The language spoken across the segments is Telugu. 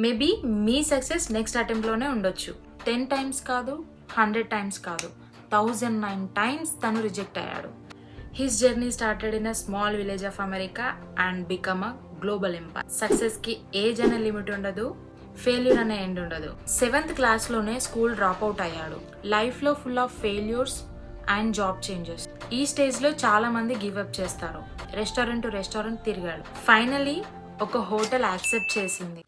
మేబీ మీ సక్సెస్ నెక్స్ట్ అటెంప్ట్లోనే ఉండొచ్చు. 10 times కాదు, 100 times కాదు, 1009 times తను రిజెక్ట్ అయ్యాడు. His journey started in a small village of America and become a global empire. సక్సెస్కి ఏజ్ అనే లిమిట్ ఉండదు, ఫెయిల్యూర్ అనే ఎండ్ ఉండదు. 7th క్లాస్లోనే స్కూల్ డ్రాప్ అవుట్ అయ్యాడు. లైఫ్లో full of failures and job changes. ఈ స్టేజ్లో చాలా మంది గివ్అప్ చేస్తారు. రెస్టారెంట్ తిరిగాడు. ఫైనలీ ఒక హోటల్ యాక్సెప్ట్ చేసింది.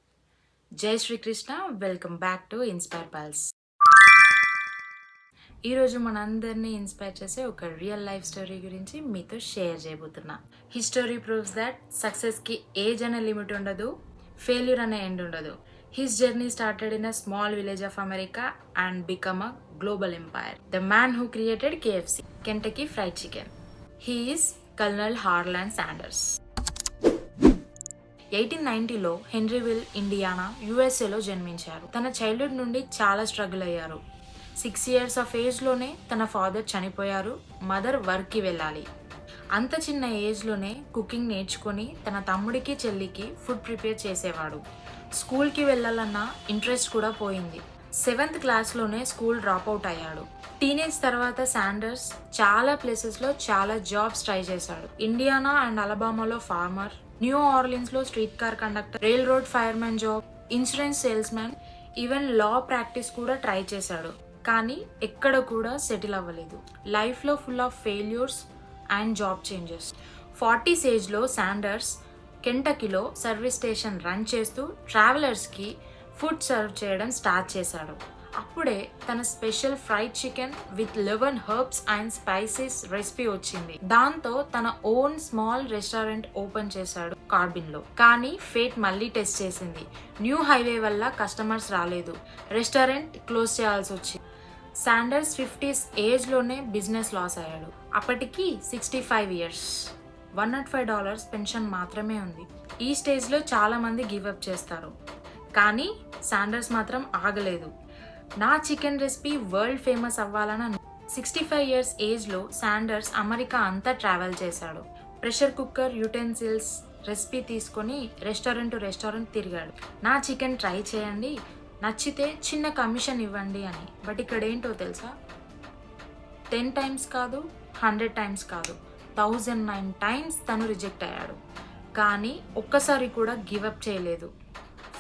జై Srikrishna, welcome back to inspire pulse. ఈరోజు మనందరినీ ఇన్స్పైర్ చేసే ఒక రియల్ లైఫ్ స్టోరీ గురించి మీతో షేర్ చేయబోతున్నా. హిస్టరీ ప్రూవ్స్ దట్ సక్సెస్కి ఏజ్ అనే లిమిట్ ఉండదు, ఫెయిల్యూర్ అనే ఎండ్ ఉండదు. His journey started in a small village of America and become a global empire. The man who created KFC, Kentucky fried chicken. He is colonel Harland Sanders. 1890లో హెన్రీవిల్, ఇండియానా, USAలో జన్మించారు. తన చైల్డ్హుడ్ నుండి చాలా స్ట్రగుల్ అయ్యారు. 6 years ఆఫ్ ఏజ్లోనే తన ఫాదర్ చనిపోయారు. మదర్ వర్క్కి వెళ్ళాలి. అంత చిన్న ఏజ్లోనే కుకింగ్ నేర్చుకొని తన తమ్ముడికి చెల్లికి ఫుడ్ ప్రిపేర్ చేసేవాడు. స్కూల్కి వెళ్ళాలన్న ఇంట్రెస్ట్ కూడా పోయింది. 7th క్లాస్లోనే స్కూల్ డ్రాప్ అవుట్ అయ్యాడు. టీనేజ్ తర్వాత శాండర్స్ చాలా ప్లేసెస్లో చాలా జాబ్స్ ట్రై చేశాడు. ఇండియానా అండ్ అలబామాలో ఫార్మర్, న్యూ ఆర్లిన్స్లో street car conductor, railroad fireman job, insurance salesman, even law practice కూడా ట్రై చేశాడు. కానీ ఎక్కడ కూడా సెటిల్ అవ్వలేదు. లైఫ్లో full of failures and job changes. 40s ఏజ్లో శాండర్స్ కెంటకీలో సర్వీస్ స్టేషన్ రన్ చేస్తూ ట్రావెలర్స్కి ఫుడ్ సర్వ్ చేయడం స్టార్ట్ చేశాడు. అప్పుడే తన special fried chicken with 11 herbs and spices recipe వచ్చింది. దాంతో తన ఓన్ స్మాల్ రెస్టారెంట్ ఓపెన్ చేశాడు కార్బిన్లో. కానీ ఫేట్ మళ్ళీ టెస్ట్ చేసింది. న్యూ హైవే వల్ల కస్టమర్స్ రాలేదు. రెస్టారెంట్ క్లోజ్ చేయాల్సి వచ్చింది. శాండర్స్ 50s ఏజ్లోనే బిజినెస్ లాస్ అయ్యాడు. అప్పటికి 65 years. $105 పెన్షన్ మాత్రమే ఉంది. ఈ స్టేజ్లో చాలా మంది గివ్అప్ చేస్తారు. కానీ శాండర్స్ మాత్రం ఆగలేదు. నా చికెన్ రెసిపీ వరల్డ్ ఫేమస్ అవ్వాలని 65 years ఏజ్లో శాండర్స్ అమెరికా అంతా ట్రావెల్ చేశాడు. ప్రెషర్ కుక్కర్, యుటెన్సిల్స్, రెసిపీ తీసుకొని రెస్టారెంట్ తిరిగాడు. నా చికెన్ ట్రై చేయండి, నచ్చితే చిన్న కమిషన్ ఇవ్వండి అని. బట్ ఇక్కడ ఏంటో తెలుసా, 10 times కాదు, 100 times కాదు, 1009 times తను రిజెక్ట్ అయ్యాడు. కానీ ఒక్కసారి కూడా గివప్ చేయలేదు.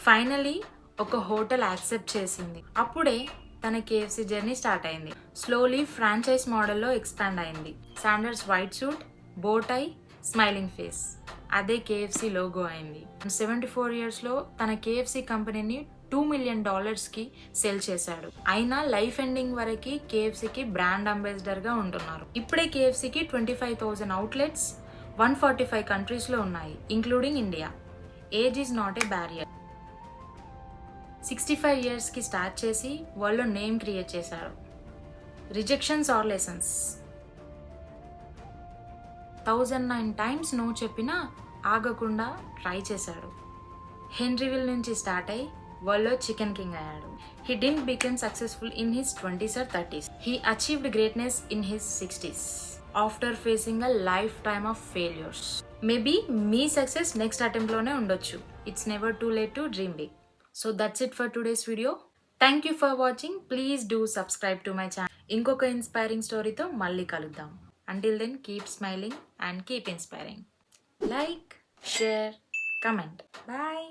ఫైనలీ ఒక హోటల్ యాక్సెప్ట్ చేసింది. అప్పుడే తన KFC జర్నీ స్టార్ట్ అయింది. స్లోలీ ఫ్రాంచైజ్ మోడల్లో ఎక్స్పాండ్ అయింది. Sanders white suit, bowtie, smiling face, అదే KFC లోగో అయింది. 74 yearsలో తన KFC కంపెనీని $2 million సెల్ చేశాడు. అయినా లైఫ్ ఎండింగ్ వరకు KFCకి బ్రాండ్ అంబాసిడర్గా ఉంటున్నారు. ఇప్పుడే KFCకి 25,000 outlets 145 countriesలో ఉన్నాయి, including India. Age is not a barrier. 65 yearsకి స్టార్ట్ చేసి వరల్డ్లో నేమ్ క్రియేట్ చేశాడు. Rejections are lessons. 1009 times no చెప్పినా ఆగకుండా ట్రై చేశాడు. హెన్రీవిల్ నుంచి స్టార్ట్ అయి వరల్డ్లో చికెన్ కింగ్ అయ్యాడు. He didn't become successful in his 20s or 30s. He achieved greatness in his 60s after facing a lifetime of failures. Maybe మీ సక్సెస్ నెక్స్ట్ అటెంప్ట్లోనే ఉండొచ్చు. It's never too late to dream big. So that's it for today's video. Thank you for watching. Please do subscribe to my channel. ఇంకొక ఇన్స్పైరింగ్ స్టోరీతో మళ్ళీ కలుద్దాం. Until then, keep smiling and keep inspiring. Like, share, comment. Bye.